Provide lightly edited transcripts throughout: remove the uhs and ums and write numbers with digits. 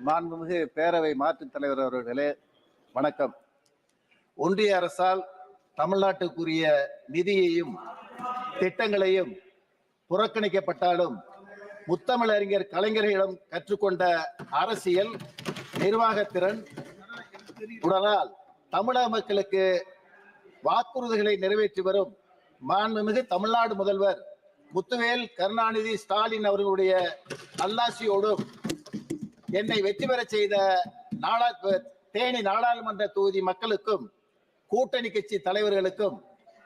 மாண்புமிகு பேரவை மாற்றுத் தலைவர் அவர்களே வணக்கம். ஒன்றிய அரசால் தமிழ்நாட்டுக்குரிய நிதியையும் திட்டங்களையும் புறக்கணிக்கப்பட்டாலும் முத்தமிழறிஞர் கலைஞர்களிடம் கற்றுக்கொண்ட அரசியல் நிர்வாகத்திறன் உடனால் தமிழக மக்களுக்கு வாக்குறுதிகளை நிறைவேற்றி வரும் மாண்புமிகு தமிழ்நாடு முதல்வர் முத்துவேல் கருணாநிதி ஸ்டாலின் அவர்களுடைய நல்லாசியோடும் என்னை வெற்றி பெற செய்த தேனி நாடாளுமன்ற தொகுதி மக்களுக்கும் கூட்டணி கட்சி தலைவர்களுக்கும்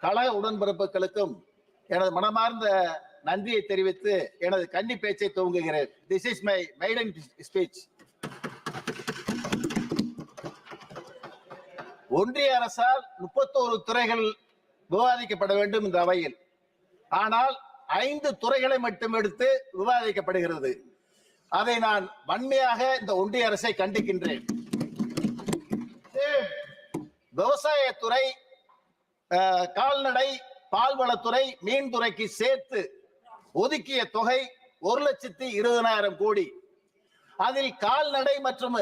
கழக உடன்பிறப்புகளுக்கும் எனது மனமார்ந்த நன்றியை தெரிவித்து எனது கன்னி பேச்சை துவங்குகிறேன். This is my maiden speech. ஒன்றிய அரசால் 31 துறைகள் விவாதிக்கப்பட வேண்டும் இந்த அவையில். ஆனால் 5 துறைகளை மட்டும் எடுத்து விவாதிக்கப்படுகிறது. அதை நான் வன்மையாக இந்த ஒன்றிய அரசை கண்டிக்கின்றேன். விவசாயத்துறை, கால்நடை, பால்வளத்துறை, மீன்துறைக்கு சேர்த்து ஒதுக்கிய தொகை 1,20,000 கோடி. அதில் கால்நடை மற்றும்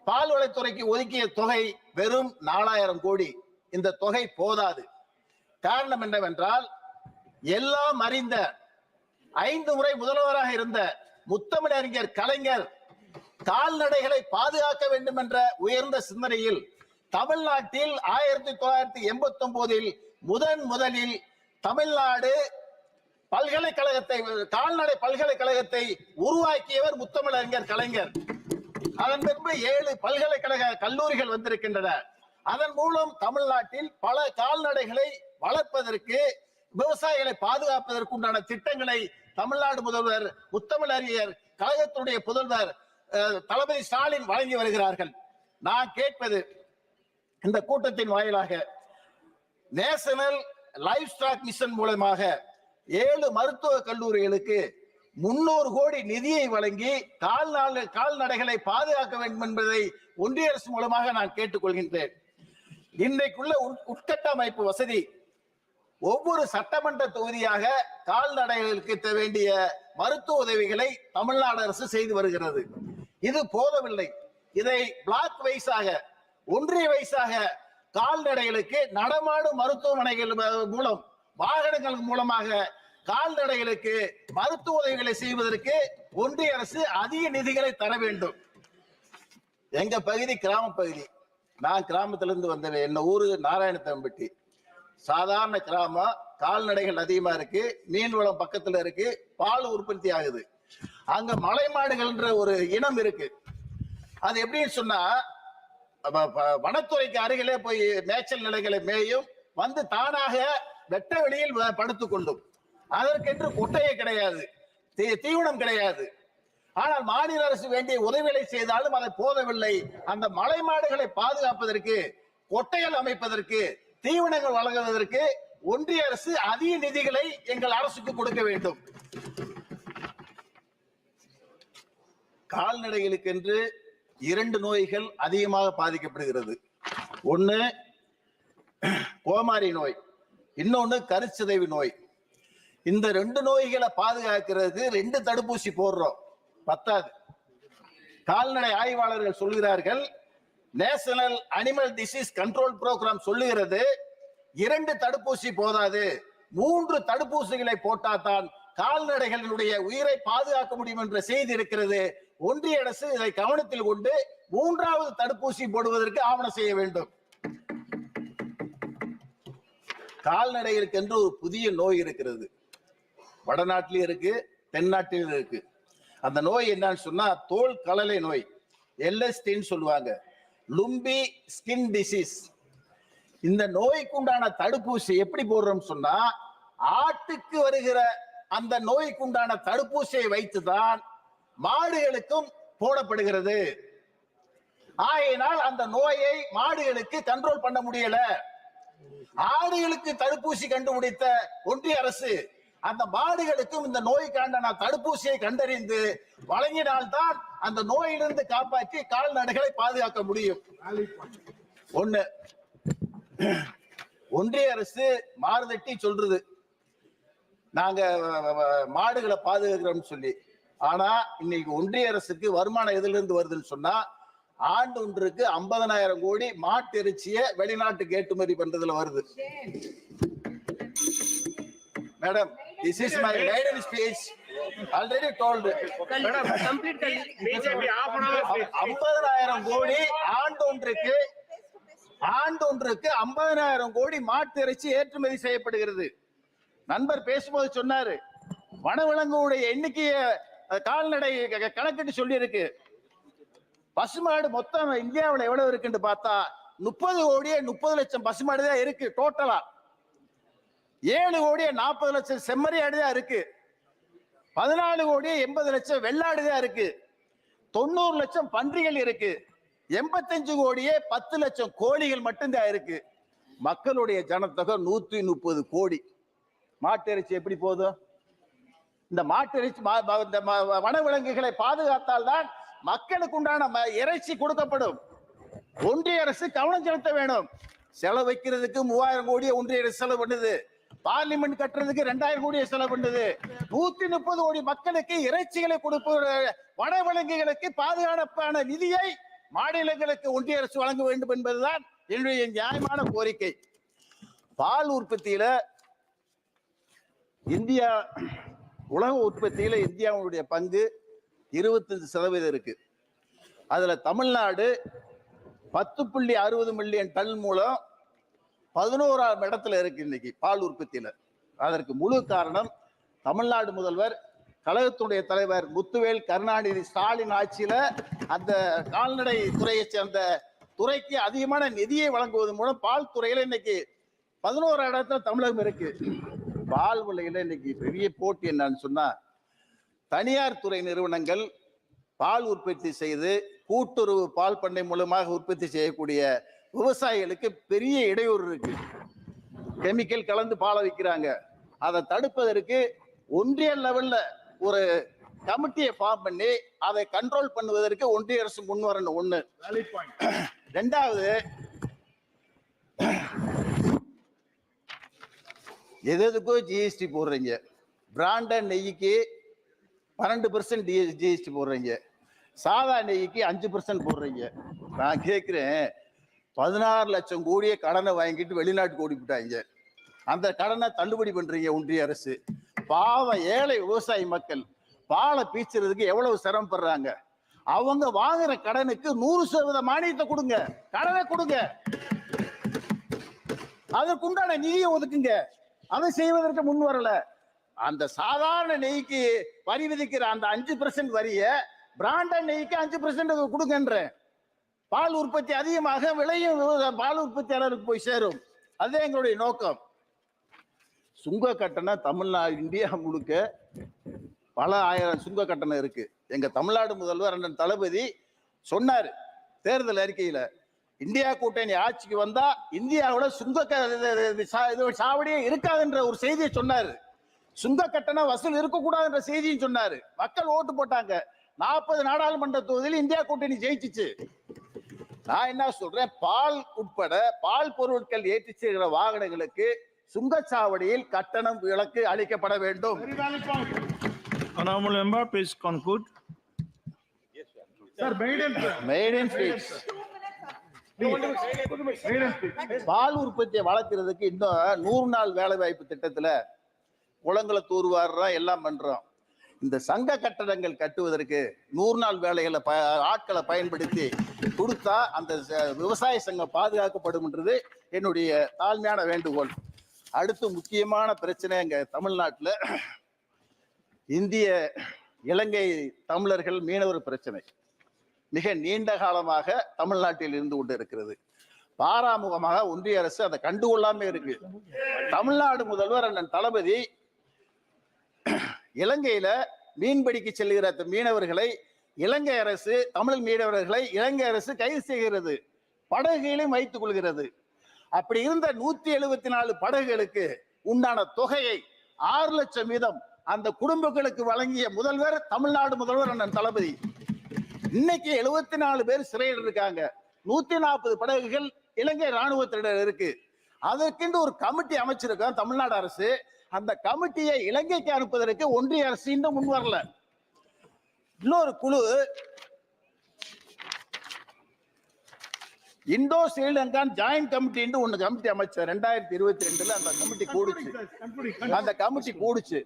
பால்வளத்துறைக்கு ஒதுக்கிய தொகை வெறும் 4,000 கோடி. இந்த தொகை போதாது. காரணம் என்னவென்றால், எல்லாம் அறிந்த 5 முறை முதல்வராக இருந்த முத்தமிழறிஞர் கலைஞர் கால்நடைகளை பாதுகாக்க வேண்டும் என்ற உயர்ந்த சிந்தனையில் தமிழ்நாட்டில் 1989 முதலில் தமிழ்நாடு பல்கலைக்கழகத்தை, கால்நடை பல்கலைக்கழகத்தை உருவாக்கியவர் முத்தமிழறிஞர் கலைஞர். அதன் பின்பு 7 பல்கலைக்கழக கல்லூரிகள் வந்திருக்கின்றன. அதன் மூலம் தமிழ்நாட்டில் பல கால்நடைகளை வளர்ப்பதற்கு, விவசாயிகளை பாதுகாப்பதற்கு உண்டான திட்டங்களை தமிழ்நாடு முதல்வர் முத்தமிழறிஞர் கழகத்துடைய புதல்வர் தளபதி ஸ்டாலின் வழங்கி வருகிறார்கள். நான் கேட்பது, இந்த கூட்டத்தின் வாயிலாக நேஷனல் லைஃப் ஸ்டாக் மிஷன் மூலமாக 7 மருத்துவ கல்லூரிகளுக்கு 300 கோடி நிதியை வழங்கி கால்நடைகளை பாதுகாக்க வேண்டும் என்பதை ஒன்றிய அரசு மூலமாக நான் கேட்டுக்கொள்கின்றேன். இன்றைக்குள்ள உட்கட்டமைப்பு வசதி ஒவ்வொரு சட்டமன்ற தொகுதியாக கால்நடைகளுக்கு வேண்டிய மருத்துவ உதவிகளை தமிழ்நாடு அரசு செய்து வருகிறது. இது போதவில்லை. இதை பிளாக் வைஸாக, ஒன்றிய வைஸாக கால்நடைகளுக்கு நடமாடும் மருத்துவமனைகள் மூலம், வாகனங்கள் மூலமாக கால்நடைகளுக்கு மருத்துவ உதவிகளை செய்வதற்கு ஒன்றிய அரசு அதிக நிதிகளை தர வேண்டும். எங்க பகுதி கிராம பகுதி. நான் கிராமத்திலிருந்து வந்தேன். என்ன ஊரு நாராயணத்தம்பட்டி. சாதாரண கிராமம். கால்நடைகள் அதிகமா இருக்கு, மீன் வளம் பக்கத்துல இருக்கு, பால் உற்பத்தி ஆகுது. அங்க மலை மாடுகள்ன்ற ஒரு இனம் இருக்கு. அது எப்படின்னு சொன்னா, வனத்துறைக்கு அருகிலே போய் மேய்ச்சல் நிலைகளை மேயும், வந்து தானாக வெட்ட வெளியில் படுத்துக் கொள்ளும். அதற்கென்று கொட்டையை கிடையாது, தீவனம் கிடையாது. ஆனால் மாநில அரசு வேண்டிய உதவிகளை செய்தாலும் அதை போதவில்லை. அந்த மலை மாடுகளை பாதுகாப்பதற்கு, கொட்டைகள் அமைப்பதற்கு, தீவனங்கள் வழங்குவதற்கு ஒன்றிய அரசு அதிக நிதிகளை எங்கள் அரசுக்கு கொடுக்க வேண்டும். கால்நடைகளுக்கு என்று 2 நோய்கள் அதிகமாக பாதிக்கப்படுகிறது. ஒன்னு கோமாரி நோய், இன்னொன்னு கருச்சிதைவு நோய். இந்த 2 நோய்களை பாதுகாக்கிறதுக்கு 2 தடுப்பூசி போடுறோம், பத்தாது. கால்நடை ஆய்வாளர்கள் சொல்கிறார்கள், national animal disease control program சொல்லுகிறது 2 தடுப்பூசி போதாது, 3 தடுப்பூசிகளை போட்டாதான் கால்நடைகளுடைய உயிரை பாதுகாக்க முடியும் என்ற செய்தி இருக்கிறது. ஒன்றிய அரசு இதை கவனத்தில் கொண்டு 3வது தடுப்பூசி போடுவதற்கு ஆவணம் செய்ய வேண்டும். கால்நடைகளுக்கு என்று ஒரு புதிய நோய் இருக்கிறது. வடநாட்டிலும் இருக்கு, தென்னாட்டிலும் இருக்கு. அந்த நோய் என்னன்னு சொன்னா தோல் கலலை நோய், LST சொல்லுவாங்க, லும்பி ஸ்கின் டிசீஸ். இந்த நோய்க்கு உண்டான தடுப்பூசி எப்படி போடுறோம் சொன்னா, ஆட்டுக்கு வருகிற அந்த நோய்க்கு உண்டான தடுப்பூசியை வைத்துதான் மாடுகளுக்கும் போடப்படுகிறது. ஆகையினால் அந்த நோயை மாடுகளுக்கு கண்ட்ரோல் பண்ண முடியல. ஆடுகளுக்கு தடுப்பூசி கண்டுபிடித்த ஒன்றிய அரசு அந்த மாடுகளுக்கும் இந்த நோய்க்கான தடுப்பூசியை கண்டறிந்து வழங்கினால்தான் அந்த நோயிலிருந்து காப்பாற்றி கால்நடைகளை பாதுகாக்க முடியும். ஒண்ணு, ஒன்றிய அரசு மாறுதட்டி சொல்றது நாங்க மாடுகளை பாதுகாக்கிறோம் சொல்லி. ஆனா இன்னைக்கு ஒன்றிய அரசுக்கு வருமானம் எதுல இருந்து வருதுன்னு சொன்னா, ஆண்டு ஒன்றுக்கு 50,000 கோடி மாட்டு இறைச்சியை வெளிநாட்டுக்கு ஏற்றுமதி பண்றதுல வருது. Madam, this is my maiden speech. Already told. 50,000 கோடி ஆண்டு ஒன்றுக்கு 50,000 கோடி மாட்டு இறைச்சி ஏற்றுமதி செய்யப்படுகிறது. நண்பர் பேசும்போது சொன்னாரு, வனவிலங்குடைய எண்ணிக்கையை கால்நடை கணக்கிட்டு சொல்லி இருக்கு. பசுமாடு மொத்தம் இந்தியாவில் எவ்வளவு இருக்குன்னு பார்த்தா 30 கோடியே 30 லட்சம் பசுமாடு தான் இருக்கு டோட்டலா. 7 கோடியே 40 லட்சம் செம்மறி ஆடு தான் இருக்கு. 14 கோடியே 80 லட்சம் வெள்ளாடு தான் இருக்கு. 90 லட்சம் பன்றிகள் இருக்கு. 85 கோடியே 10 லட்சம் கோழிகள் மட்டும்தான் இருக்கு. மக்களுடைய ஜனத்தொகை 130 கோடி. மாட்டு இறைச்சி எப்படி போதும்? இந்த மாட்டு இறைச்சி வனவிலங்குகளை பாதுகாத்தால் தான் மக்களுக்கு உண்டான இறைச்சி கொடுக்கப்படும். ஒன்றிய அரசு கவனம் செலுத்த வேண்டும். செலவு வைக்கிறதுக்கு 3000 கோடியை ஒன்றிய அரசு செலவு பண்ணுது. பார்லிமெண்ட் கட்டுறதுக்கு 2000 கோடியை செலவு பண்ணுது. 130 கோடி மக்களுக்கு இறைச்சிகளை கொடுப்ப வனவிலங்குகளுக்கு பாதுகாப்பான நிதியை மாநிலங்களுக்கு ஒன்றிய அரசு வழங்க வேண்டும் என்பதுதான் என்னுடைய நியாயமான கோரிக்கை. பால் உற்பத்தியில இந்தியா, உலக உற்பத்தியில இந்தியாவுடைய பங்கு 25% இருக்கு. அதுல தமிழ்நாடு 10.60 மில்லியன் டன் மூலம் 11ஆம் இடத்துல இருக்கு இன்னைக்கு பால் உற்பத்தியில. அதற்கு முழு காரணம் தமிழ்நாடு முதல்வர் கழகத்துடைய தலைவர் முத்துவேல் கருணாநிதி ஸ்டாலின் ஆட்சியில அந்த கால்நடை துறையை சேர்ந்த துறைக்கு அதிகமான நிதியை வழங்குவதன் மூலம் பால் துறையில இன்னைக்கு 11ஆம் இடத்துல தமிழகம் இருக்கு. பால் விலையில இன்னைக்கு பெரிய போட்டி என்னன்னு சொன்னா, தனியார் துறை நிறுவனங்கள் பால் உற்பத்தி செய்து கூட்டுறவு பால் பண்ணை மூலமாக உற்பத்தி செய்யக்கூடிய விவசாயிகளுக்கு பெரிய இடையூறு இருக்கு. கெமிக்கல் கலந்து பாலை விற்கிறாங்க. அதை தடுப்பதற்கு ஒன்றிய லெவல்ல ஒரு கமிட்டியை ஃபார்ம் பண்ணி அதை கண்ட்ரோல் பண்ணுவதற்கு ஒன்றிய அரசு முன் வரணும். ஒண்ணு. ரெண்டாவது, எதுக்கோ ஜிஎஸ்டி போடுறீங்க. பிராண்டட் நெய்க்கு 12% ஜிஎஸ்டி போடுறீங்க. சாதா நெய்க்கு 5% போடுறீங்க. நான் கேட்கிறேன், 16 லட்சம் கோடியை கடனை வாங்கிட்டு வெளிநாட்டுக்கு ஓடிவிட்டாங்க. அந்த கடனை தள்ளுபடி பண்றீங்க ஒன்றிய அரசு. பாவம் ஏழை விவசாயி மக்கள் பாலை பீச்சுறதுக்கு எவ்வளவு சிரமப்படுறாங்க. அவங்க வாங்குற கடனுக்கு 100% மானியத்தை கொடுங்க, கடனை கொடுங்க, அதற்குண்டான நிதியை ஒதுக்குங்க. அதை செய்வதற்கு முன் வரல. அந்த சாதாரண நெய்க்கு வரி விதிக்கிற அந்த 5% வரிய பிராண்டட் நெய்க்கு 5% கொடுங்கன்ற. பால் உற்பத்தி அதிகமாக விளையும் பால் உற்பத்தியாளருக்கு போய் சேரும். அதுதான் எங்களுடைய நோக்கம். சுங்க கட்டணம் தமிழ்நாடு, இந்தியா முழுக்க பல ஆயிரம் சுங்க கட்டணம் இருக்கு. எங்க தமிழ்நாடு முதல்வர் அண்ணன் தளபதி சொன்னாரு தேர்தல் அறிக்கையில, இந்தியா கூட்டணி ஆட்சிக்கு வந்தா இந்தியாவோட சுங்க சாவடியே இருக்காதுன்ற ஒரு செய்தியை சொன்னாரு. சுங்க கட்டணம் வசூல் இருக்கக்கூடாதுன்ற செய்தியும் சொன்னாரு. மக்கள் ஓட்டு போட்டாங்க. 40 நாடாளுமன்ற தொகுதியில் இந்தியா கூட்டணி ஜெயிச்சிச்சு. நான் என்ன சொல்றேன், பால் உட்பட பால் பொருட்கள் ஏற்றி செல்கிற வாகனங்களுக்கு சுங்கச்சாவடியில் கட்டணம் விலக்கு அளிக்கப்பட வேண்டும். Honorable member, please conclude. Sir, maiden speech. பால் உற்பத்தியை வளர்க்கறதுக்கு இன்னும் 100 நாள் வேலை வாய்ப்பு திட்டத்துல குளங்களை தூர்வாடுறோம், எல்லாம் பண்றோம். இந்த சங்க கட்டடங்கள் கட்டுவதற்கு 100 நாள் வேலைகளை ஆட்களை பயன்படுத்தி கொடுத்தா அந்த விவசாய சங்கம் பாதுகாக்கப்படும்ன்றது என்னுடைய தாழ்மையான வேண்டுகோள். அடுத்து முக்கியமான பிரச்சனை எங்க தமிழ்நாட்டில் இந்திய இலங்கை தமிழர்கள் மீனவர் பிரச்சனை மிக நீண்ட காலமாக தமிழ்நாட்டில் இருந்து கொண்டு இருக்கிறது. பாராமுகமாக ஒன்றிய அரசு அதை கண்டுகொள்ளாம இருக்கு. தமிழ்நாடு முதல்வர் அண்ணன் தளபதி இலங்கையில மீன்பிடிக்க செல்கிற மீனவர்களை இலங்கை அரசு, தமிழ் மீனவர்களை இலங்கை அரசு கைது செய்கிறது, படகுகளையும் வைத்துக் கொள்கிறது. அப்படி இருந்த 174 படகுகளுக்கு உண்டான தொகையை 6 லட்சம் வீதம் அந்த குடும்பங்களுக்கு வழங்கிய முதல்வர் தமிழ்நாடு முதல்வர் அண்ணன் தளபதி. இன்னைக்கு 74 பேர் சிறையில் இருக்காங்க. 140 படகுகள் இலங்கை ராணுவத்தினர் இருக்கு. அதற்கென்று ஒரு கமிட்டி அமைச்சிருக்கோம் தமிழ்நாடு அரசு. அந்த கமிட்டியை இலங்கைக்கு அனுப்புவதற்கு ஒன்றிய அரசு இன்னும் முன் வரல. இன்னொரு குழு இந்தோ ஸ்ரீலங்கன் ஜாயிண்ட் கமிட்டின்னு ஒண்ணு கமிட்டி அமைச்சர் 2022 அந்த கமிட்டி கூடுச்சு. அந்த கமிட்டி கூடுச்சு.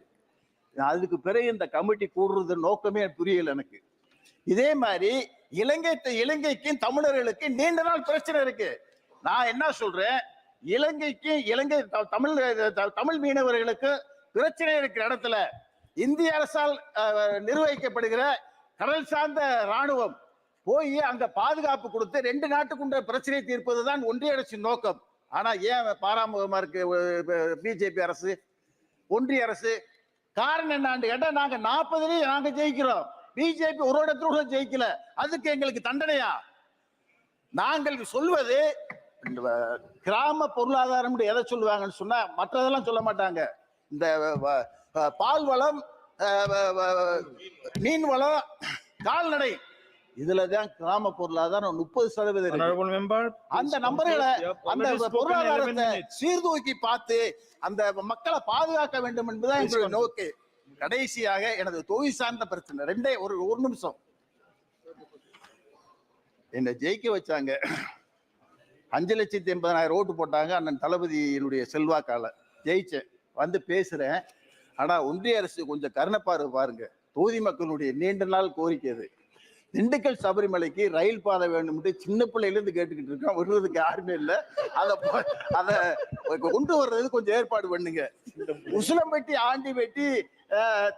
அதுக்கு பிறகு இந்த கமிட்டி கூடுறது நோக்கமே புரியல எனக்கு. இதே மாதிரி இலங்கைக்கும் தமிழர்களுக்கு நீண்ட நாள் பிரச்சனை இருக்கு. நான் என்ன சொல்றேன், இலங்கை தமிழ் மீனவர்களுக்கு பிரச்சனை இருக்கிற இடத்துல இந்திய அரசால் நிர்வகிக்கப்படுகிற கடல் சார்ந்த ராணுவம் போய் அங்க பாதுகாப்பு கொடுத்து 2 நாட்டுக்குண்ட பிரச்சனை தீர்ப்பதுதான் ஒன்றிய அரசின் நோக்கம். ஆனா ஏன் பாராமுகமா இருக்கு பிஜேபி அரசு, ஒன்றிய அரசு? காரணம் என்னான்னு கேட்டா, நாங்க 40 நாங்க ஜெயிக்கிறோம், பிஜேபி ஒரு இடத்துல கூட ஜெயிக்கல. அதுக்கு எங்களுக்கு தண்டனையா? நாங்கள் சொல்வது கிராம பொருளாதாரம் எதை சொல்லுவாங்கன்னு சொன்னா மற்றதெல்லாம் சொல்ல மாட்டாங்க. இந்த பால் வளம், மீன் வளம், கால்நடை, இதுலதான் கிராம பொருளாதாரம் 30%. அந்த நம்பர்களை, அந்த பொருளாதாரத்தை சீர்தூக்கி பார்த்து அந்த மக்களை பாதுகாக்க வேண்டும் என்பதுதான் எங்களுடைய நோக்கு. கடைசியாக எனது தொகுதி சார்ந்த பிரச்சனை ஒரு நிமிஷம். என்னை ஜெயிக்க வச்சாங்க, 5,80,000 ஓட்டு போட்டாங்க. அண்ணன் தளபதியினுடைய செல்வாக்கால ஜெயிச்சேன். வந்து பேசுறேன். ஆனா ஒன்றிய அரசு கொஞ்சம் கருணப்பார்வை பாருங்க. தொகுதி மக்களுடைய நீண்ட நாள் கோரிக்கை அது. திண்டுக்கல் சபரிமலைக்கு ரயில் பாதை வேண்டும் சின்ன பிள்ளையில இருந்து கேட்டுக்கிட்டு இருக்கோம். வருவதுக்கு யாருமே இல்லை. அதை கொண்டு வர்றது கொஞ்சம் ஏற்பாடு பண்ணுங்க. உசிலம்பட்டி, ஆண்டிப்பட்டி,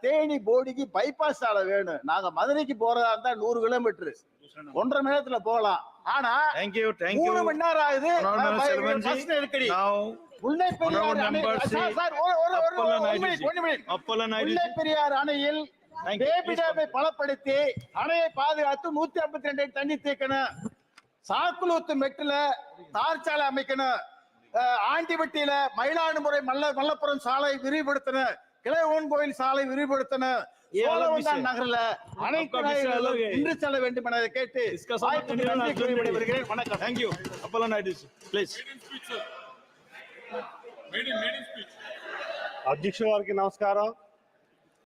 தேனி, போடிக்கு பைபாஸ் சாலை வேணும். நாங்க மதுரைக்கு போறதா இருந்தா 100 கிலோமீட்டர் 1.5 மணி நேரத்துல போகலாம். ஆனா 3 மணி நேரம் ஆகுது. நெருக்கடி. முல்லை பெரியார் அணையில் டேமை பலப்படுத்தி அணையை பாதுகாத்து 152 தண்ணி தேக்கணும். சாக்குலூத்து மெட்டுல தார்ச்சாலை அமைக்கணும். ஆண்டிப்பட்டியில மயிலாடுதுறை மல்லப்புரம் சாலை விரிவுபடுத்தணும். கிளைவோன் கோயில் சாலை விரிவுபடுத்தணும். நகரில் அனைத்து இன்று செல்ல வேண்டும் என கேட்டு வணக்கம். தேங்க்யூ. அப்பல்லா நாயுடு ప్లీజ్. అధ్యక్షుల వారికి నమస్కారం.